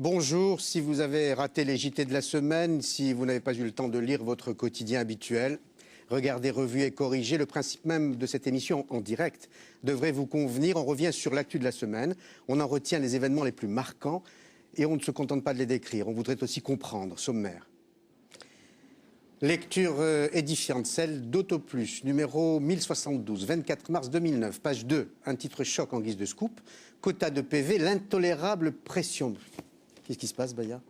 Bonjour, si vous avez raté les JT de la semaine, si vous n'avez pas eu le temps de lire votre quotidien habituel, regardez, revu et corrigé, le principe même de cette émission en direct devrait vous convenir. On revient sur l'actu de la semaine, on en retient les événements les plus marquants et on ne se contente pas de les décrire, on voudrait aussi comprendre, sommaire. Lecture édifiante, celle d'Autoplus, numéro 1072, 24 mars 2009, page 2, un titre choc en guise de scoop, quota de PV, l'intolérable pression. Qu'est-ce qui se passe, Baya ?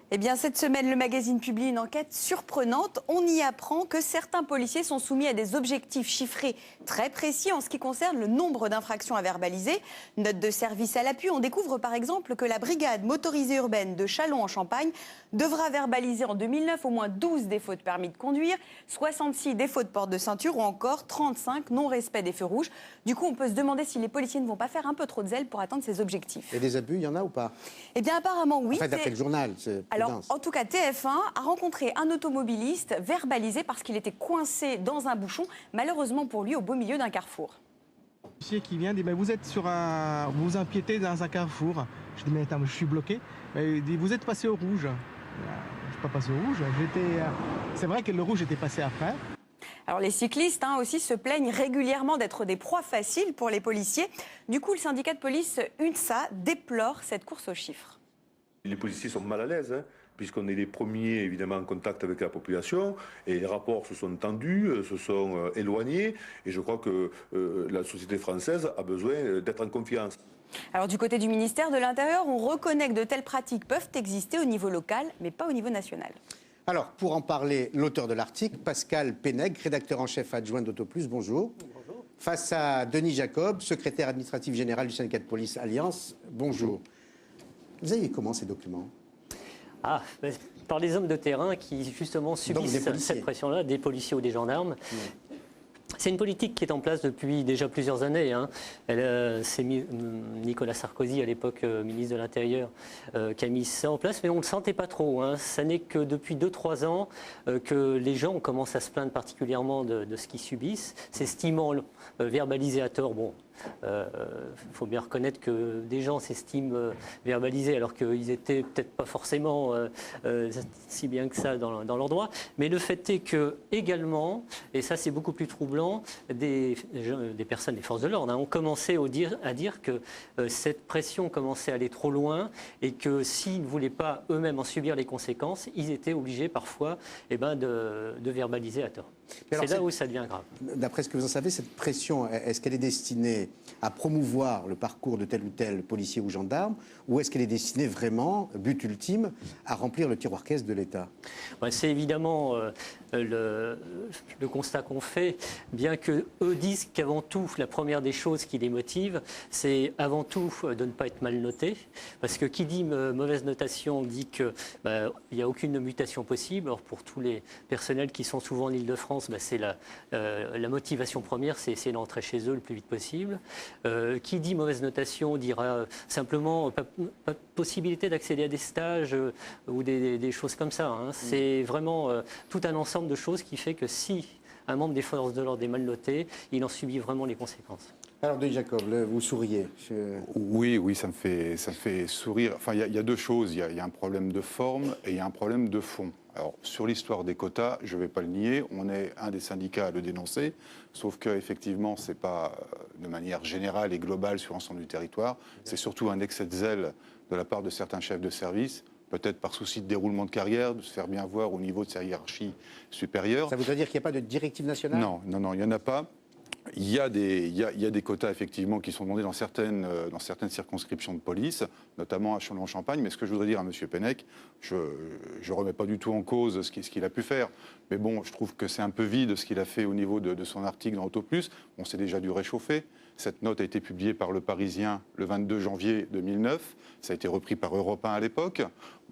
Eh bien, cette semaine, le magazine publie une enquête surprenante. On y apprend que certains policiers sont soumis à des objectifs chiffrés très précis en ce qui concerne le nombre d'infractions à verbaliser. Note de service à l'appui, on découvre par exemple que la brigade motorisée urbaine de Châlons-en-Champagne devra verbaliser en 2009 au moins 12 défauts de permis de conduire, 66 défauts de porte de ceinture ou encore 35 non-respect des feux rouges. Du coup, on peut se demander si les policiers ne vont pas faire un peu trop de zèle pour atteindre ces objectifs. Et des abus, il y en a ou pas ? Eh bien, apparemment, oui. Enfin, d'après le journal, c'est... Alors, en tout cas, TF1 a rencontré un automobiliste verbalisé parce qu'il était coincé dans un bouchon, malheureusement pour lui, au beau milieu d'un carrefour. Un policier qui vient dit vous êtes vous empiétez dans un carrefour. Je dis mais attends, je suis bloqué. Il dit vous êtes passé au rouge. Je ne suis pas passé au rouge. C'est vrai que le rouge était passé après. Alors les cyclistes aussi se plaignent régulièrement d'être des proies faciles pour les policiers. Du coup, le syndicat de police UNSA déplore cette course aux chiffres. Les policiers sont mal à l'aise, puisqu'on est les premiers évidemment en contact avec la population, et les rapports se sont tendus, se sont éloignés, et je crois que la société française a besoin d'être en confiance. Alors du côté du ministère de l'Intérieur, on reconnaît que de telles pratiques peuvent exister au niveau local, mais pas au niveau national. Alors, pour en parler, l'auteur de l'article, Pascal Pénègre, rédacteur en chef adjoint d'Autoplus, bonjour. Bonjour. Face à Denis Jacob, secrétaire administratif général du syndicat de police Alliance, bonjour. Vous avez comment ces documents ? Par les hommes de terrain qui justement subissent cette pression-là, des policiers ou des gendarmes. C'est une politique qui est en place depuis déjà plusieurs années. C'est Nicolas Sarkozy, à l'époque ministre de l'Intérieur, qui a mis ça en place, mais on ne le sentait pas trop. Ça n'est que depuis 2-3 ans que les gens commencent à se plaindre particulièrement de ce qu'ils subissent, s'estimant verbalisés à tort. Bon, faut bien reconnaître que des gens s'estiment verbalisés alors qu'ils étaient peut-être pas forcément si bien que ça dans leurs droits. Mais le fait est que également, et ça c'est beaucoup plus troublant, des personnes des forces de l'ordre ont commencé à dire que cette pression commençait à aller trop loin et que s'ils ne voulaient pas eux-mêmes en subir les conséquences, ils étaient obligés parfois de verbaliser à tort. C'est là où ça devient grave. D'après ce que vous en savez, cette pression, est-ce qu'elle est destinée à promouvoir le parcours de tel ou tel policier ou gendarme, ou est-ce qu'elle est destinée vraiment, but ultime, à remplir le tiroir caisse de l'État ? C'est évidemment le constat qu'on fait, bien qu'eux disent qu'avant tout, la première des choses qui les motive, c'est avant tout de ne pas être mal noté, parce que qui dit mauvaise notation dit qu'il n'y a aucune mutation possible. Alors pour tous les personnels qui sont souvent en Île-de-France, c'est la motivation première, c'est essayer d'entrer chez eux le plus vite possible. Qui dit mauvaise notation dira simplement pas de possibilité d'accéder à des stages ou des choses comme ça. C'est vraiment tout un ensemble de choses qui fait que si un membre des forces de l'ordre est mal noté, il en subit vraiment les conséquences. Alors, Denis Jacob, vous souriez. Oui, ça me fait sourire. Enfin, il y a deux choses. Il y a un problème de forme et il y a un problème de fond. Alors, sur l'histoire des quotas, je ne vais pas le nier, on est un des syndicats à le dénoncer, sauf qu'effectivement, ce n'est pas de manière générale et globale sur l'ensemble du territoire. C'est surtout un excès de zèle de la part de certains chefs de service, peut-être par souci de déroulement de carrière, de se faire bien voir au niveau de sa hiérarchie supérieure. Ça voudrait dire qu'il n'y a pas de directive nationale ? Non, il n'y en a pas. Il y a des quotas effectivement qui sont demandés dans certaines circonscriptions de police, notamment à Châlons-en-Champagne. Mais ce que je voudrais dire à M. Pénègre, je ne remets pas du tout en cause ce qu'il a pu faire. Mais bon, je trouve que c'est un peu vide ce qu'il a fait au niveau de son article dans Autoplus. On s'est déjà dû réchauffer. Cette note a été publiée par Le Parisien le 22 janvier 2009. Ça a été repris par Europe 1 à l'époque.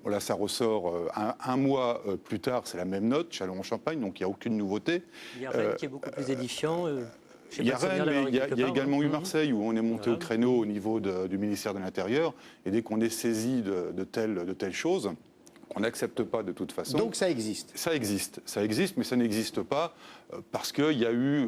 Là, ça ressort un mois plus tard, c'est la même note, Châlons-en-Champagne, donc il n'y a aucune nouveauté. Il y a Rennes qui est beaucoup plus édifiant. Il y a Rennes, mais il y a également eu Marseille, où on est monté au créneau au niveau du ministère de l'Intérieur. Et dès qu'on est saisi de telles choses, on n'accepte pas de toute façon. Donc ça existe ? Ça existe, mais ça n'existe pas parce qu'il y a eu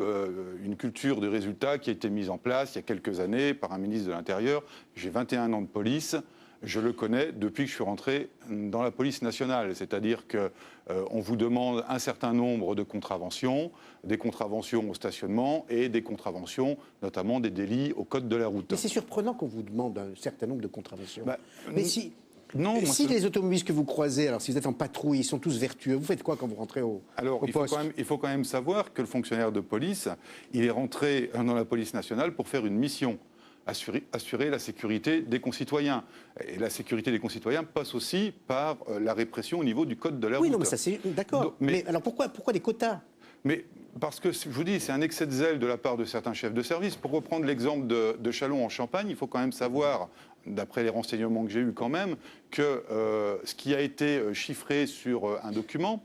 une culture de résultats qui a été mise en place il y a quelques années par un ministre de l'Intérieur. J'ai 21 ans de police. je le connais depuis que je suis rentré dans la police nationale. C'est-à-dire qu'on vous demande un certain nombre de contraventions, des contraventions au stationnement et des contraventions, notamment des délits au code de la route. Mais c'est surprenant qu'on vous demande un certain nombre de contraventions. Mais si... Non, si les automobilistes que vous croisez, alors si vous êtes en patrouille, ils sont tous vertueux, vous faites quoi quand vous rentrez au poste ? Il faut quand même savoir que le fonctionnaire de police, il est rentré dans la police nationale pour faire une mission, assurer la sécurité des concitoyens. Et la sécurité des concitoyens passe aussi par la répression au niveau du code de la route. Oui, non, mais ça c'est... D'accord. Mais alors pourquoi des quotas ? Mais parce que, je vous dis, c'est un excès de zèle de la part de certains chefs de service. Pour reprendre l'exemple de Châlons en Champagne, il faut quand même savoir, d'après les renseignements que j'ai eus quand même, que ce qui a été chiffré sur un document,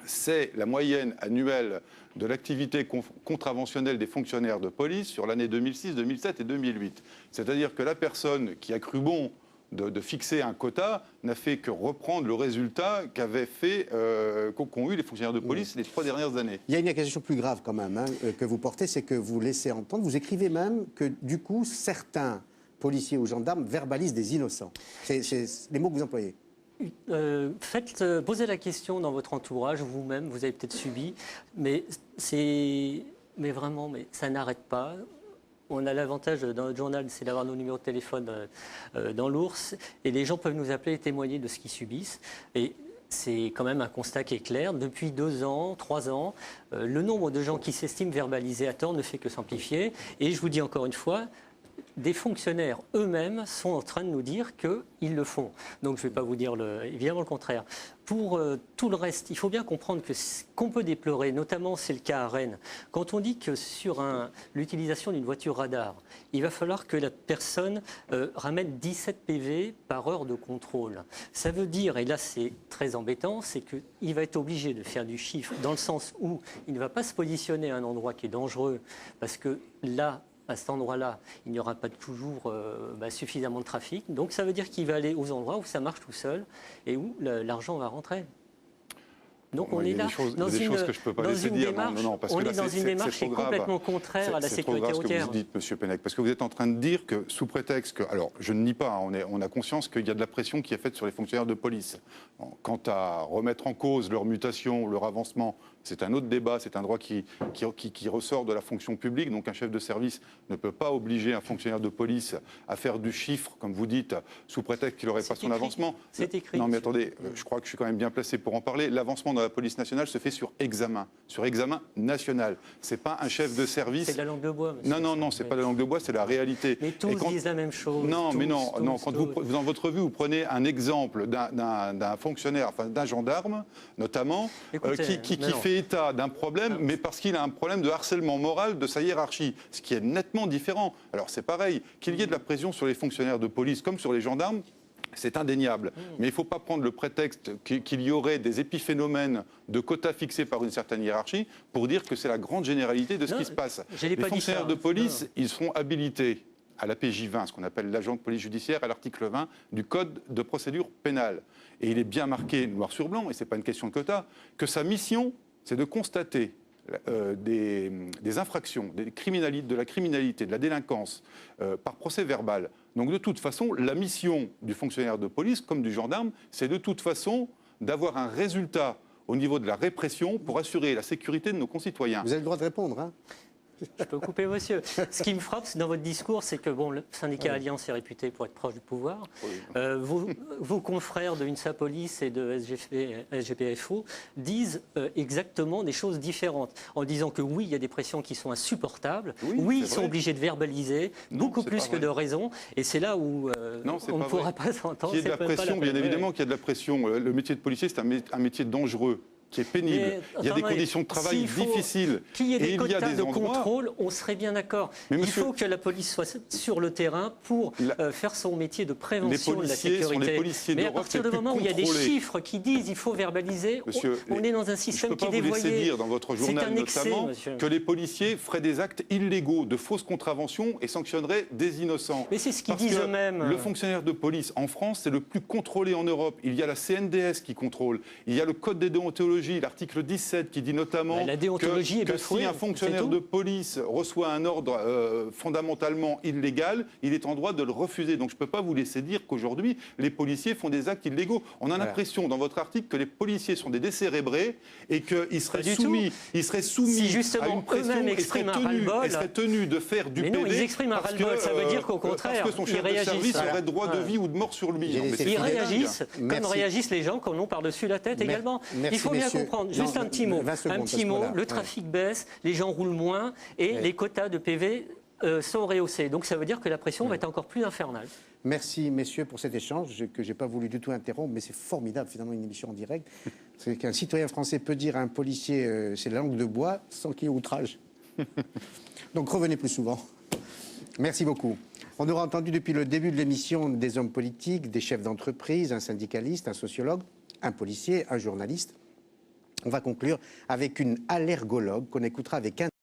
c'est la moyenne annuelle de l'activité contraventionnelle des fonctionnaires de police sur l'année 2006, 2007 et 2008. C'est-à-dire que la personne qui a cru bon de fixer un quota n'a fait que reprendre le résultat qu'ont eu les fonctionnaires de police les 3 dernières années. Il y a une accusation plus grave quand même que vous portez, c'est que vous laissez entendre, vous écrivez même que du coup certains policiers ou gendarmes verbalisent des innocents. C'est les mots que vous employez. Posez la question dans votre entourage, vous-même, vous avez peut-être subi, mais vraiment, ça n'arrête pas. On a l'avantage dans notre journal, c'est d'avoir nos numéros de téléphone dans l'ours, et les gens peuvent nous appeler et témoigner de ce qu'ils subissent. Et c'est quand même un constat qui est clair. Depuis 2 ans, 3 ans, le nombre de gens qui s'estiment verbalisés à tort ne fait que s'amplifier. Et je vous dis encore une fois, des fonctionnaires eux-mêmes sont en train de nous dire qu'ils le font. Donc je ne vais pas vous dire évidemment le contraire. Pour tout le reste, il faut bien comprendre que qu'on peut déplorer, notamment c'est le cas à Rennes, quand on dit que sur l'utilisation d'une voiture radar, il va falloir que la personne ramène 17 PV par heure de contrôle. Ça veut dire, et là c'est très embêtant, c'est qu'il va être obligé de faire du chiffre dans le sens où il ne va pas se positionner à un endroit qui est dangereux, parce que là, à cet endroit-là, il n'y aura pas toujours suffisamment de trafic. Donc ça veut dire qu'il va aller aux endroits où ça marche tout seul et où l'argent va rentrer. Donc on est là dans une démarche qui est complètement contraire à la sécurité routière. C'est trop grave ce que vous dites, Monsieur Pennec, parce que vous êtes en train de dire que sous prétexte que, alors je ne nie pas, on a conscience qu'il y a de la pression qui est faite sur les fonctionnaires de police. Quant à remettre en cause leur mutation, leur avancement, c'est un autre débat, c'est un droit qui ressort de la fonction publique. Donc un chef de service ne peut pas obliger un fonctionnaire de police à faire du chiffre, comme vous dites, sous prétexte qu'il n'aurait pas son avancement. C'est écrit. Non mais attendez, je crois que je suis quand même bien placé pour en parler. L'avancement dans la police nationale se fait sur examen national. C'est pas un chef de service. C'est de la langue de bois. Monsieur. Non, c'est pas de la langue de bois, c'est la réalité. Mais tous disent la même chose. Non, quand vous dans votre revue, vous prenez un exemple d'un fonctionnaire, enfin d'un gendarme, notamment, qui fait état d'un problème, mais parce qu'il a un problème de harcèlement moral de sa hiérarchie, ce qui est nettement différent. Alors c'est pareil, qu'il y ait de la pression sur les fonctionnaires de police comme sur les gendarmes, c'est indéniable. Mais il ne faut pas prendre le prétexte qu'il y aurait des épiphénomènes de quotas fixés par une certaine hiérarchie pour dire que c'est la grande généralité de ce qui se passe. Les fonctionnaires de police, ils seront habilités à la PJ 20, ce qu'on appelle l'agent de police judiciaire, à l'article 20 du Code de procédure pénale. Et il est bien marqué, noir sur blanc, et ce n'est pas une question de quota, que sa mission, c'est de constater des infractions, de la criminalité, de la délinquance par procès verbal. Donc de toute façon, la mission du fonctionnaire de police, comme du gendarme, c'est de toute façon d'avoir un résultat au niveau de la répression pour assurer la sécurité de nos concitoyens. Vous avez le droit de répondre, hein ? Je peux couper, monsieur. Ce qui me frappe dans votre discours, c'est que le syndicat Alliance est réputé pour être proche du pouvoir. Oui. Vos confrères de UNSA Police et de SGPFO disent exactement des choses différentes, en disant que oui, il y a des pressions qui sont insupportables, oui ils sont obligés de verbaliser, beaucoup plus que de raison, et c'est là où on ne pourra pas s'entendre. Il y a de la pression, bien évidemment qu'il y a de la pression. Le métier de policier, c'est un métier dangereux, qui est pénible. Il y a des conditions de travail difficiles. Qu'il y ait des quotas de contrôle, on serait bien d'accord. Il faut que la police soit sur le terrain pour faire son métier de prévention de la sécurité. Mais à partir du moment où il y a des chiffres qui disent qu'il faut verbaliser, on est dans un système qui est dévoyé. Je ne peux pas vous laisser dire dans votre journal notamment que les policiers feraient des actes illégaux de fausses contraventions et sanctionneraient des innocents. Mais c'est ce qu'ils disent eux-mêmes. Le fonctionnaire de police en France, c'est le plus contrôlé en Europe. Il y a la CNDS qui contrôle. Il y a le code des déontologies déontologie, l'article 17, qui dit notamment la déontologie est que bafouée, si un fonctionnaire de police reçoit un ordre fondamentalement illégal, il est en droit de le refuser. Donc je ne peux pas vous laisser dire qu'aujourd'hui, les policiers font des actes illégaux. On a l'impression, dans votre article, que les policiers sont des décérébrés et qu'ils seraient soumis, si justement à une pression eux-mêmes expriment un ras-le-bol. Ils seraient tenus de faire du PD. Mais non, ils expriment un ras-le-bol. Ça veut dire qu'au contraire, parce que son chef de service aurait droit de vie ou de mort sur lui. Ils réagissent comme réagissent les gens qu'on a par-dessus la tête également. Il faut bien comprendre. Juste un petit mot. Le trafic baisse, les gens roulent moins et les quotas de PV sont rehaussés. Donc ça veut dire que la pression va être encore plus infernale. Merci, messieurs, pour cet échange que je n'ai pas voulu du tout interrompre, mais c'est formidable, finalement, une émission en direct. C'est qu'un citoyen français peut dire à un policier c'est la langue de bois sans qu'il y ait outrage. Donc revenez plus souvent. Merci beaucoup. On aura entendu depuis le début de l'émission des hommes politiques, des chefs d'entreprise, un syndicaliste, un sociologue, un policier, un journaliste. On va conclure avec une allergologue qu'on écoutera avec